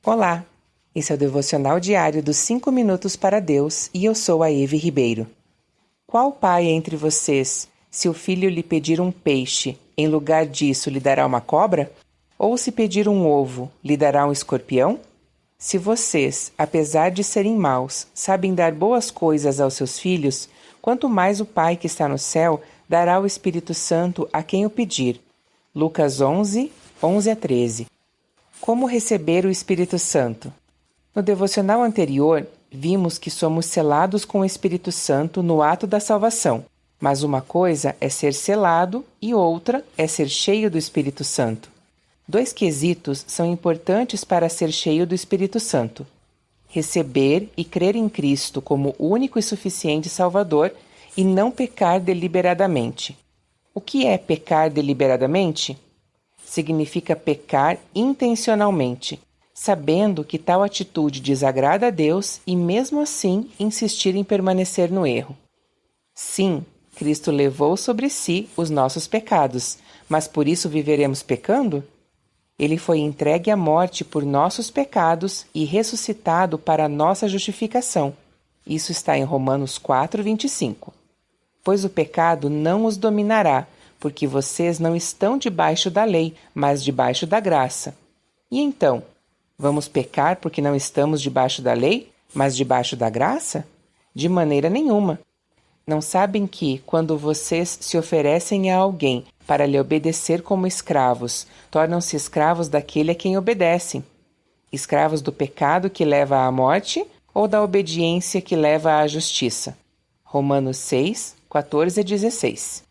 Olá, esse é o devocional diário dos 5 minutos para Deus e eu sou a Eve Ribeiro. Qual pai entre vocês, se o filho lhe pedir um peixe, em lugar disso lhe dará uma cobra? Ou se pedir um ovo, lhe dará um escorpião? Se vocês, apesar de serem maus, sabem dar boas coisas aos seus filhos, quanto mais o Pai que está no céu dará o Espírito Santo a quem o pedir. Lucas 11, 11-13. Como receber o Espírito Santo? No devocional anterior, vimos que somos selados com o Espírito Santo no ato da salvação, mas uma coisa é ser selado e outra é ser cheio do Espírito Santo. 2 quesitos são importantes para ser cheio do Espírito Santo: receber e crer em Cristo como único e suficiente Salvador e não pecar deliberadamente. O que é pecar deliberadamente? Significa pecar intencionalmente, sabendo que tal atitude desagrada a Deus e mesmo assim insistir em permanecer no erro. Sim, Cristo levou sobre si os nossos pecados, mas por isso viveremos pecando? Ele foi entregue à morte por nossos pecados e ressuscitado para a nossa justificação. Isso está em Romanos 4:25. Pois o pecado não os dominará, porque vocês não estão debaixo da lei, mas debaixo da graça. E então, vamos pecar porque não estamos debaixo da lei, mas debaixo da graça? De maneira nenhuma. Não sabem que, quando vocês se oferecem a alguém para lhe obedecer como escravos, tornam-se escravos daquele a quem obedecem? Escravos do pecado que leva à morte ou da obediência que leva à justiça? Romanos 6, 14-16.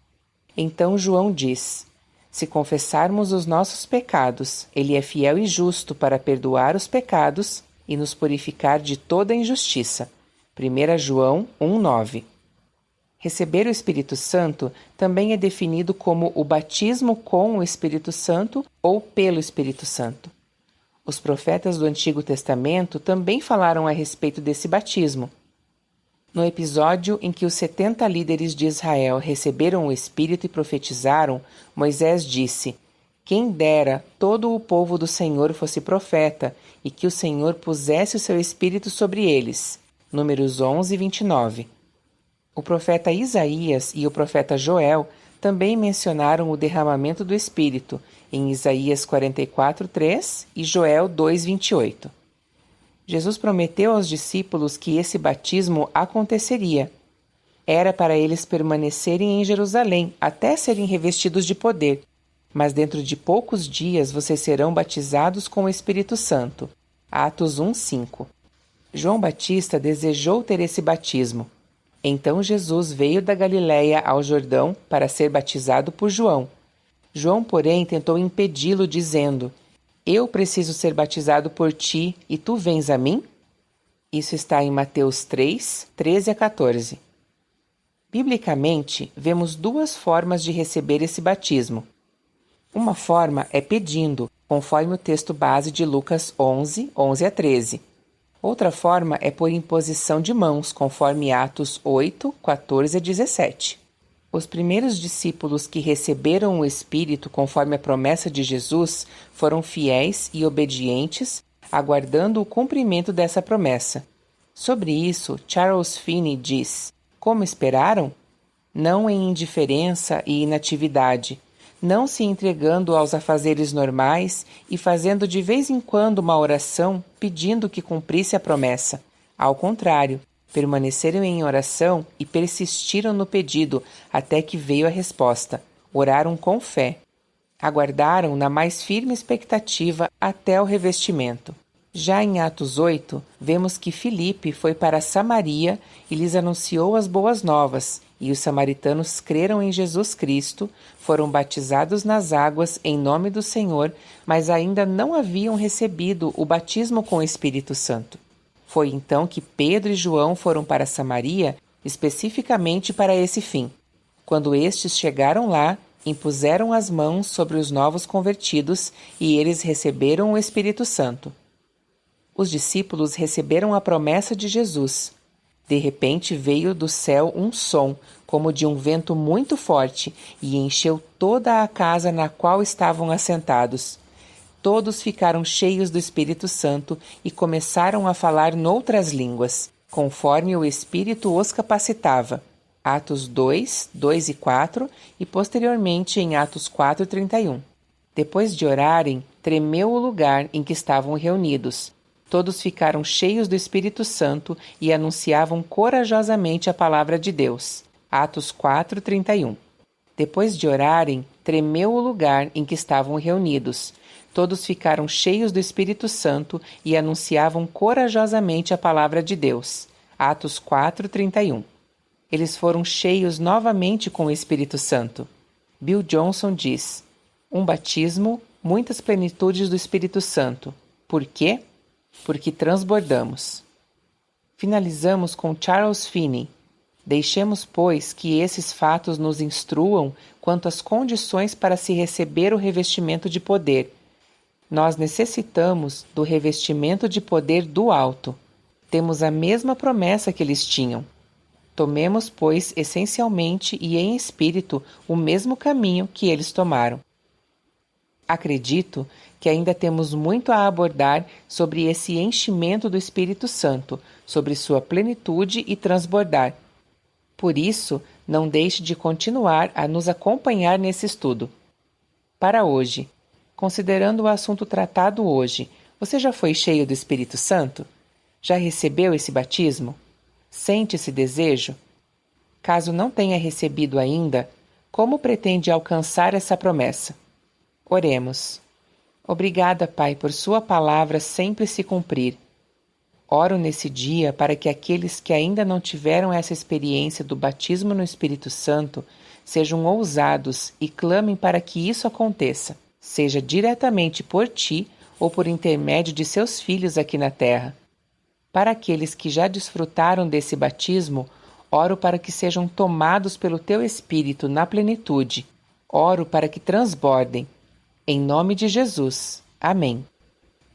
Então João diz: se confessarmos os nossos pecados, ele é fiel e justo para perdoar os pecados e nos purificar de toda injustiça. 1 João 1:9. Receber o Espírito Santo também é definido como o batismo com o Espírito Santo ou pelo Espírito Santo. Os profetas do Antigo Testamento também falaram a respeito desse batismo. No episódio em que os 70 líderes de Israel receberam o Espírito e profetizaram, Moisés disse: quem dera todo o povo do Senhor fosse profeta, e que o Senhor pusesse o seu Espírito sobre eles. Números 11:29. O profeta Isaías e o profeta Joel também mencionaram o derramamento do Espírito, em Isaías 44:3 e Joel 2:28. Jesus prometeu aos discípulos que esse batismo aconteceria. Era para eles permanecerem em Jerusalém até serem revestidos de poder. Mas dentro de poucos dias vocês serão batizados com o Espírito Santo. Atos 1:5. João Batista desejou ter esse batismo. Então Jesus veio da Galiléia ao Jordão para ser batizado por João. João, porém, tentou impedi-lo, dizendo: eu preciso ser batizado por ti e tu vens a mim? Isso está em Mateus 3, 13-14. Biblicamente, vemos 2 formas de receber esse batismo. Uma forma é pedindo, conforme o texto base de Lucas 11, 11-13. Outra forma é por imposição de mãos, conforme Atos 8, 14-17. Os primeiros discípulos que receberam o Espírito conforme a promessa de Jesus foram fiéis e obedientes, aguardando o cumprimento dessa promessa. Sobre isso, Charles Finney diz: como esperaram? Não em indiferença e inatividade, não se entregando aos afazeres normais e fazendo de vez em quando uma oração pedindo que cumprisse a promessa. Ao contrário, permaneceram em oração e persistiram no pedido até que veio a resposta. Oraram com fé. Aguardaram na mais firme expectativa até o revestimento. Já em Atos 8, vemos que Filipe foi para Samaria e lhes anunciou as boas novas, e os samaritanos creram em Jesus Cristo, foram batizados nas águas em nome do Senhor, mas ainda não haviam recebido o batismo com o Espírito Santo. Foi então que Pedro e João foram para Samaria, especificamente para esse fim. Quando estes chegaram lá, impuseram as mãos sobre os novos convertidos e eles receberam o Espírito Santo. Os discípulos receberam a promessa de Jesus. De repente veio do céu um som, como de um vento muito forte, e encheu toda a casa na qual estavam assentados. Todos ficaram cheios do Espírito Santo e começaram a falar noutras línguas, conforme o Espírito os capacitava. Atos 2, 2 e 4 e posteriormente em Atos 4, 31. Depois de orarem, tremeu o lugar em que estavam reunidos. Todos ficaram cheios do Espírito Santo e anunciavam corajosamente a palavra de Deus. Atos 4, 31. Depois de orarem, tremeu o lugar em que estavam reunidos. Todos ficaram cheios do Espírito Santo e anunciavam corajosamente a palavra de Deus. Atos 4, 31. Eles foram cheios novamente com o Espírito Santo. Bill Johnson diz: um batismo, muitas plenitudes do Espírito Santo. Por quê? Porque transbordamos. Finalizamos com Charles Finney. Deixemos, pois, que esses fatos nos instruam quanto às condições para se receber o revestimento de poder. Nós necessitamos do revestimento de poder do alto. Temos a mesma promessa que eles tinham. Tomemos, pois, essencialmente e em espírito, o mesmo caminho que eles tomaram. Acredito que ainda temos muito a abordar sobre esse enchimento do Espírito Santo, sobre sua plenitude e transbordar. Por isso, não deixe de continuar a nos acompanhar nesse estudo. Para hoje, considerando o assunto tratado hoje, você já foi cheio do Espírito Santo? Já recebeu esse batismo? Sente esse desejo? Caso não tenha recebido ainda, como pretende alcançar essa promessa? Oremos. Obrigada, Pai, por sua palavra sempre se cumprir. Oro nesse dia para que aqueles que ainda não tiveram essa experiência do batismo no Espírito Santo sejam ousados e clamem para que isso aconteça, seja diretamente por ti ou por intermédio de seus filhos aqui na terra. Para aqueles que já desfrutaram desse batismo, oro para que sejam tomados pelo teu Espírito na plenitude. Oro para que transbordem. Em nome de Jesus. Amém.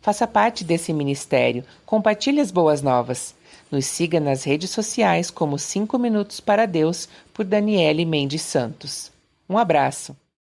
Faça parte desse ministério. Compartilhe as boas novas. Nos siga nas redes sociais como 5 Minutos para Deus por Daniele Mendes Santos. Um abraço.